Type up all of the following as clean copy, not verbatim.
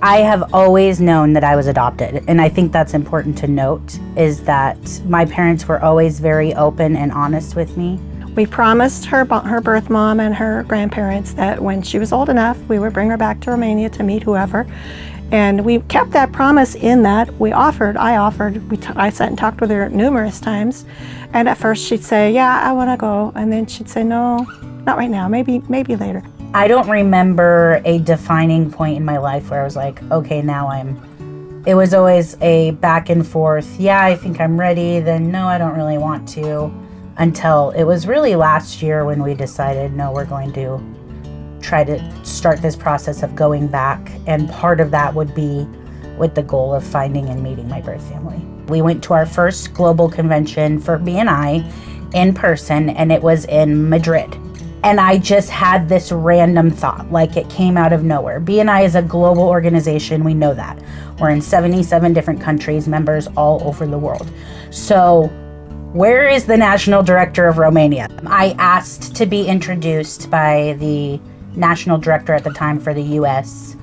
I have always known that I was adopted, and I think that's important to note, is that my parents were always very open and honest with me. We promised her birth mom and her grandparents that when she was old enough, we would bring her back to Romania to meet whoever. And we kept that promise in that I sat and talked with her numerous times. And at first she'd say, yeah, I want to go. And then she'd say, no, not right now, maybe later. I don't remember a defining point in my life where I was like, okay, it was always a back and forth. Yeah, I think I'm ready. Then no, I don't really want to. Until it was really last year when we decided, no, we're going to try to start this process of going back. And part of that would be with the goal of finding and meeting my birth family. We went to our first global convention for BNI in person, and it was in Madrid. And I just had this random thought, like it came out of nowhere. BNI is a global organization, we know that. We're in 77 different countries, members all over the world. So where is the national director of Romania? I asked to be introduced by the national director at the time for the US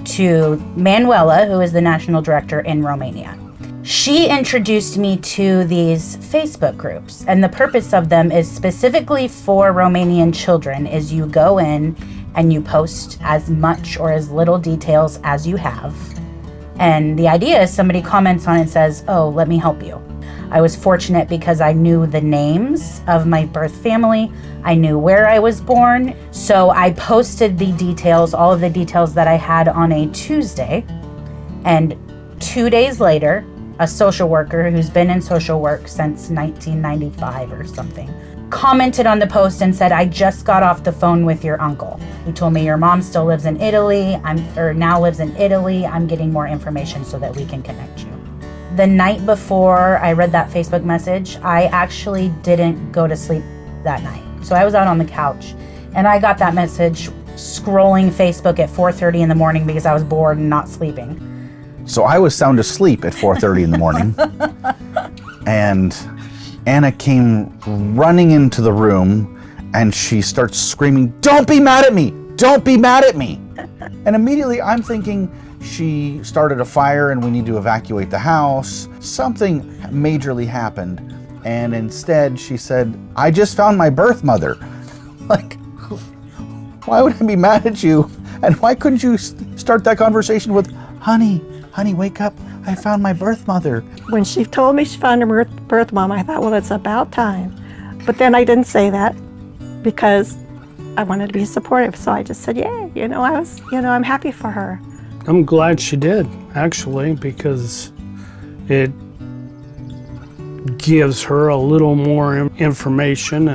to Manuela, who is the national director in Romania. She introduced me to these Facebook groups, and the purpose of them is specifically for Romanian children, is you go in and you post as much or as little details as you have. And the idea is somebody comments on it and says, oh, let me help you. I was fortunate because I knew the names of my birth family. I knew where I was born. So I posted the details, all of the details that I had on a Tuesday. And 2 days later, a social worker who's been in social work since 1995 or something commented on the post and said, I just got off the phone with your uncle. He told me your mom still lives in Italy, now lives in Italy. I'm getting more information so that we can connect you. The night before I read that Facebook message, I actually didn't go to sleep that night. So I was out on the couch and I got that message scrolling Facebook at 4:30 in the morning because I was bored and not sleeping. So I was sound asleep at 4:30 in the morning and Anna came running into the room and she starts screaming, "Don't be mad at me! Don't be mad at me!" And immediately I'm thinking, she started a fire and we need to evacuate the house. Something majorly happened. And instead she said, I just found my birth mother. Like, why would I be mad at you? And why couldn't you start that conversation with, honey, wake up. I found my birth mother. When she told me she found her birth mom, I thought, well, it's about time. But then I didn't say that because I wanted to be supportive. So I just said, yeah, I'm happy for her. I'm glad she did, actually, because it gives her a little more information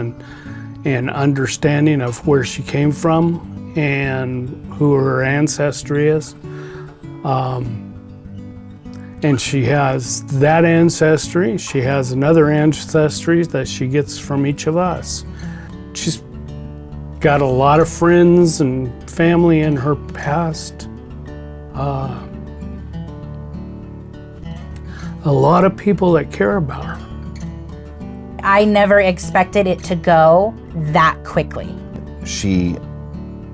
and understanding of where she came from and who her ancestry is. And she has that ancestry. She has another ancestry that she gets from each of us. She's got a lot of friends and family in her past. A lot of people that care about her. I never expected it to go that quickly. She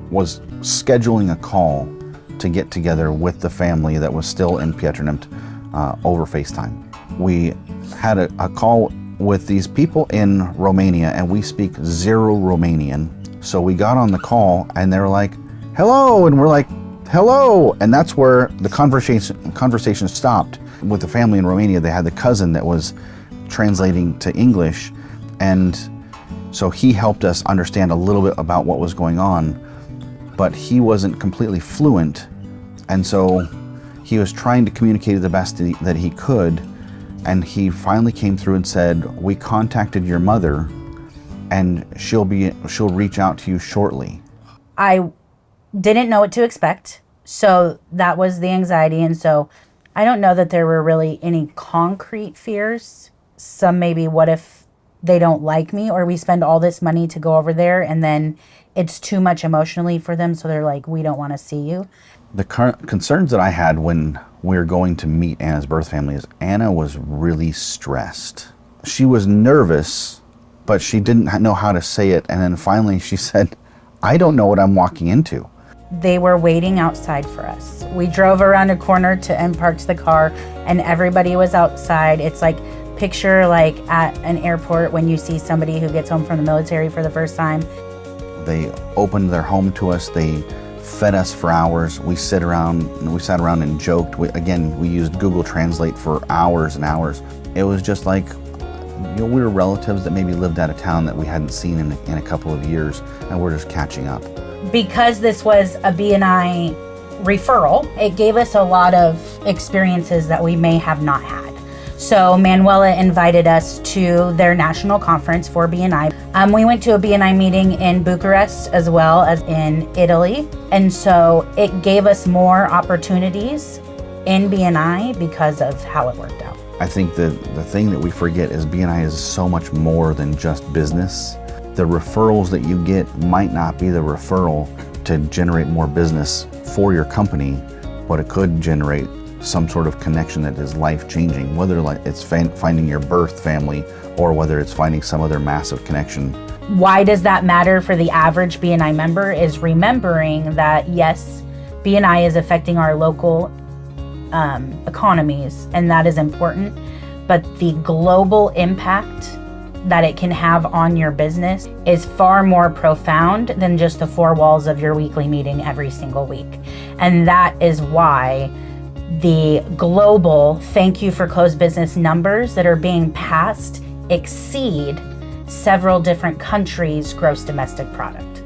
was scheduling a call to get together with the family that was still in Pietrnemt over FaceTime. We had a call with these people in Romania and we speak zero Romanian. So we got on the call and they were like, hello, and we're like, hello, and that's where the conversation stopped. With the family in Romania, they had the cousin that was translating to English, and so he helped us understand a little bit about what was going on, but he wasn't completely fluent, and so he was trying to communicate the best that he could, and he finally came through and said, we contacted your mother, and she'll reach out to you shortly. I didn't know what to expect, so that was the anxiety. And so I don't know that there were really any concrete fears. Some maybe, what if they don't like me, or we spend all this money to go over there and then it's too much emotionally for them, so they're like, we don't want to see you. The concerns that I had when we were going to meet Anna's birth family is Anna was really stressed. She was nervous, but she didn't know how to say it, and then finally she said, I don't know what I'm walking into. They were waiting outside for us. We drove around a corner and parked the car, and everybody was outside. It's like, picture like at an airport when you see somebody who gets home from the military for the first time. They opened their home to us. They fed us for hours. We sat around and joked. We used Google Translate for hours and hours. It was just like, we were relatives that maybe lived out of town that we hadn't seen in a couple of years, and we're just catching up. Because this was a BNI referral, it gave us a lot of experiences that we may have not had. So Manuela invited us to their national conference for BNI. We went to a BNI meeting in Bucharest as well as in Italy. And so it gave us more opportunities in BNI because of how it worked out. I think that the thing that we forget is BNI is so much more than just business. The referrals that you get might not be the referral to generate more business for your company, but it could generate some sort of connection that is life-changing, whether it's finding your birth family or whether it's finding some other massive connection. Why does that matter for the average BNI member is remembering that, yes, BNI is affecting our local economies, and that is important, but the global impact that it can have on your business is far more profound than just the four walls of your weekly meeting every single week. And that is why the global thank you for closed business numbers that are being passed exceed several different countries' gross domestic product.